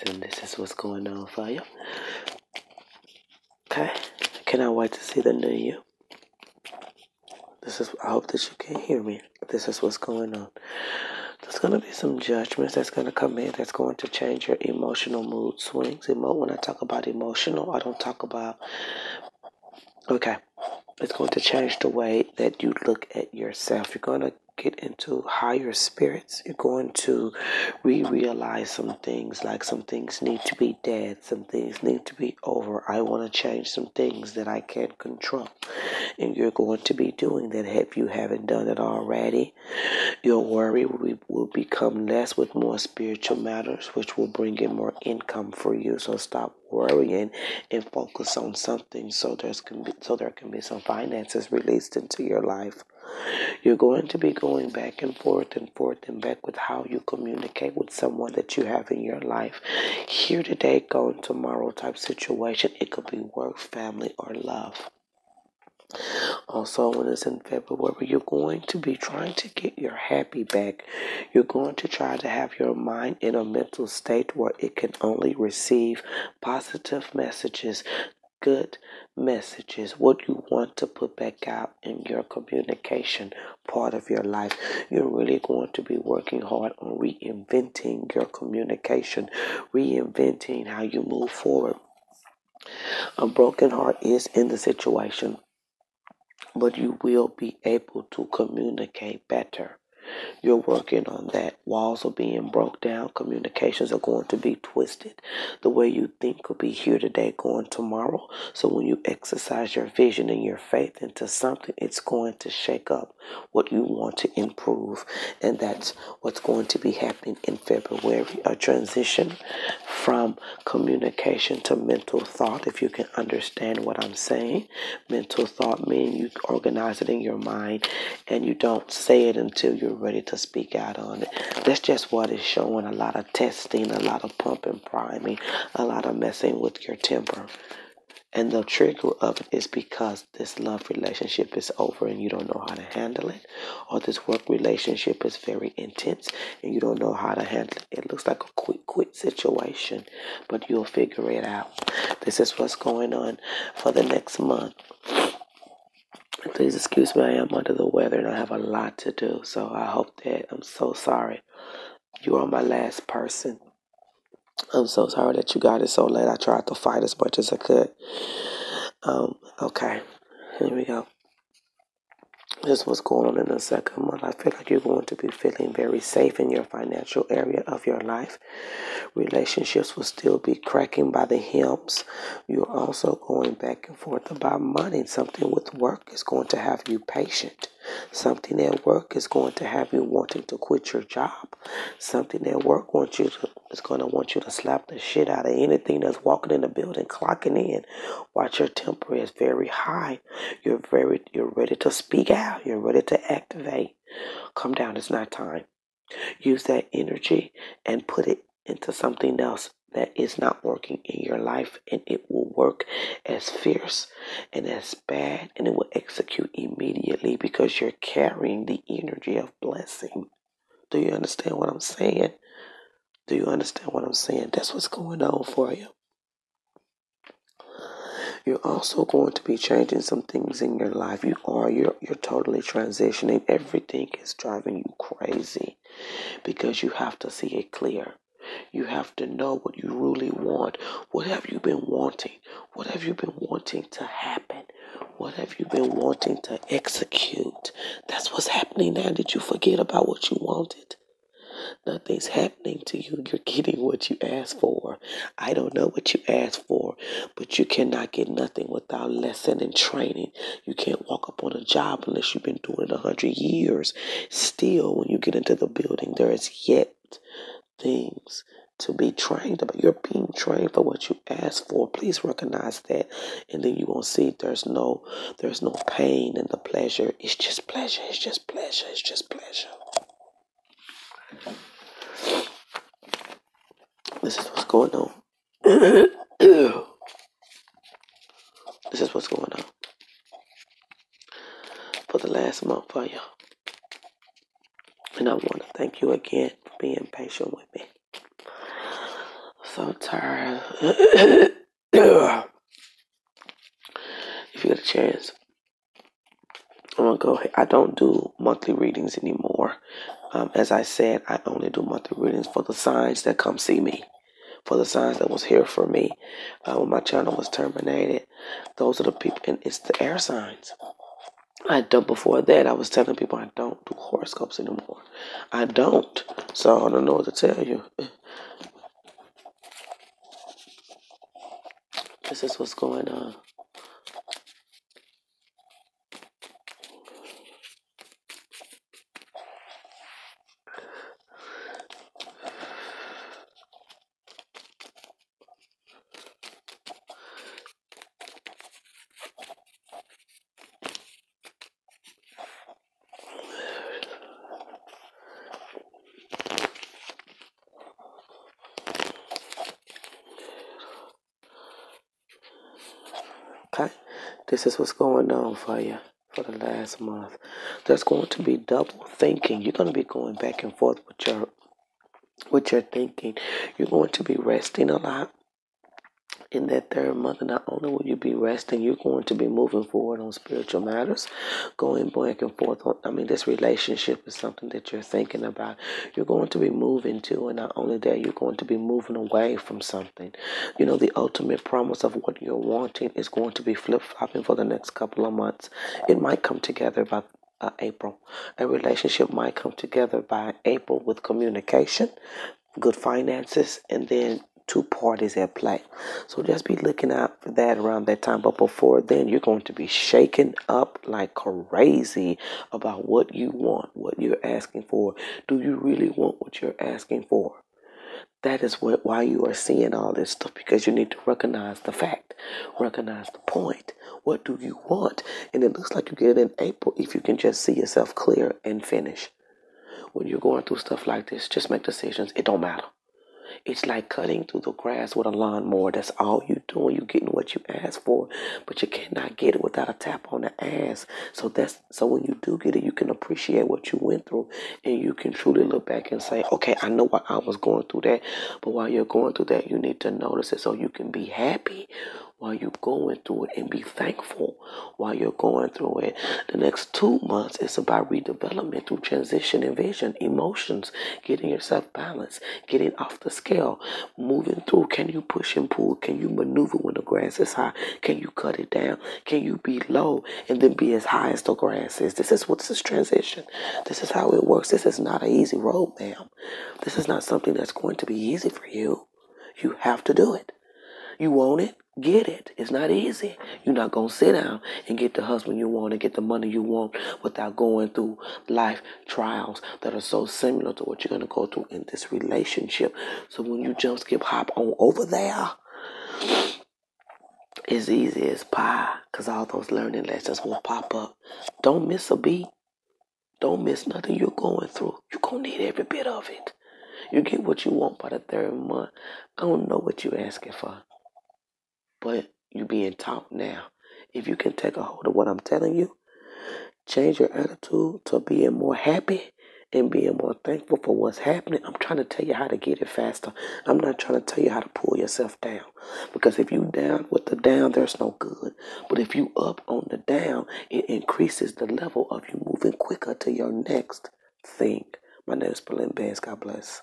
And this is what's going on for you. Okay. Cannot wait to see the new you. I hope that you can hear me. This is what's going on. There's going to be some judgments that's going to come in that's going to change your emotional mood swings. When I talk about emotional, I don't talk about, okay, it's going to change the way that you look at yourself. You're going to get into higher spirits. You're going to realize some things, like some things need to be dead, some things need to be over. I want to change some things that I can't control. And you're going to be doing that if you haven't done it already. Your worry will become less with more spiritual matters, which will bring in more income for you. So stop worrying and focus on something so there can be some finances released into your life. You're going to be going back and forth and back with how you communicate with someone that you have in your life. Here today, gone tomorrow type situation. It could be work, family, or love. Also, when it's in February, you're going to be trying to get your happy back. You're going to try to have your mind in a mental state where it can only receive positive messages, good messages, what you want to put back out in your communication part of your life. You're really going to be working hard on reinventing your communication, reinventing how you move forward. A broken heart is in the situation, but you will be able to communicate better. You're working on that. Walls are being broke down. Communications are going to be twisted. The way you think will be here today, going tomorrow. So when you exercise your vision and your faith into something, it's going to shake up what you want to improve. And that's what's going to be happening in February. A transition from communication to mental thought, if you can understand what I'm saying. Mental thought means you organize it in your mind and you don't say it until you're ready to speak out on it. That's just what it's showing. A lot of testing, a lot of pump and priming, a lot of messing with your temper. And the trigger of it is because this love relationship is over and you don't know how to handle it. Or this work relationship is very intense and you don't know how to handle it. It looks like a quit situation, but you'll figure it out. This is what's going on for the next month. Please excuse me, I am under the weather and I have a lot to do. So I hope that, I'm so sorry. You are my last person. I'm so sorry that you got it so late. I tried to fight as much as I could. Okay, here we go. This is what's going on in the second month. I feel like you're going to be feeling very safe in your financial area of your life. Relationships will still be cracking by the hems. You're also going back and forth about money. Something with work is going to have you patient. Something at work is going to have you wanting to quit your job. Something at work is going to want you to slap the shit out of anything that's walking in the building, clocking in. Watch, your temper is very high. You're ready to speak out. You're ready to activate. Come down. It's not time. Use that energy and put it into something else that is not working in your life, and it will work as fierce and as bad, and it will execute immediately because you're carrying the energy of blessing. Do you understand what I'm saying? Do you understand what I'm saying? That's what's going on for you. You're also going to be changing some things in your life. You're totally transitioning. Everything is driving you crazy because you have to see it clear. You have to know what you really want. What have you been wanting? What have you been wanting to happen? What have you been wanting to execute? That's what's happening now. Did you forget about what you wanted? Nothing's happening to you. You're getting what you asked for. I don't know what you asked for, but you cannot get nothing without lesson and training. You can't walk up on a job unless you've been doing it 100 years. Still, when you get into the building, there is yet things to be trained about. You're being trained for what you asked for. Please recognize that. And then you're going to see there's no pain in the pleasure. It's just pleasure. It's just pleasure. It's just pleasure. This is what's going on. This is what's going on for the last month for you. And I want to thank you again for being patient with me. So tired. If you get a chance, I'm gonna go ahead. I don't do monthly readings anymore. As I said, I only do monthly readings for the signs that come see me, for the signs that was here for me when my channel was terminated. Those are the people, and it's the air signs. I don't. Before that, I was telling people I don't do horoscopes anymore. I don't. So I don't know what to tell you. This is what's going on. Okay, this is what's going on for you for the last month. There's going to be double thinking. You're going to be going back and forth with your thinking. You're going to be resting a lot in that third month. Not only will you be resting, you're going to be moving forward on spiritual matters, going back and forth on, this relationship is something that you're thinking about. You're going to be moving to, and not only that, you're going to be moving away from something. The ultimate promise of what you're wanting is going to be flip-flopping for the next couple of months. It might come together by April. A relationship might come together by April with communication, good finances, and then two parties at play. So just be looking out for that around that time. But before then, you're going to be shaken up like crazy about what you want, what you're asking for. Do you really want what you're asking for? That is why you are seeing all this stuff, because you need to recognize the fact, recognize the point. What do you want? And it looks like you get it in April if you can just see yourself clear and finish. When you're going through stuff like this, just make decisions. It don't matter. It's like cutting through the grass with a lawnmower. That's all you doing. You getting what you asked for, but you cannot get it without a tap on the ass. So when you do get it, you can appreciate what you went through, and you can truly look back and say, okay, I know why I was going through that, but while you're going through that, you need to notice it so you can be happy while you're going through it and be thankful while you're going through it. The next 2 months is about redevelopment through transition and vision, emotions, getting yourself balanced, getting off the scale, moving through. Can you push and pull? Can you maneuver when the grass is high? Can you cut it down? Can you be low and then be as high as the grass is? This is transition. This is how it works. This is not an easy road, ma'am. This is not something that's going to be easy for you. You have to do it. You want it? Get it. It's not easy. You're not going to sit down and get the husband you want and get the money you want without going through life trials that are so similar to what you're going to go through in this relationship. So when you jump, skip, hop on over there, it's easy as pie, because all those learning lessons will pop up. Don't miss a beat. Don't miss nothing you're going through. You're going to need every bit of it. You get what you want by the third month. I don't know what you're asking for, but you're being taught now. If you can take a hold of what I'm telling you, change your attitude to being more happy and being more thankful for what's happening. I'm trying to tell you how to get it faster. I'm not trying to tell you how to pull yourself down. Because if you down with the down, there's no good. But if you up on the down, it increases the level of you moving quicker to your next thing. My name is Berlin Benz. God bless.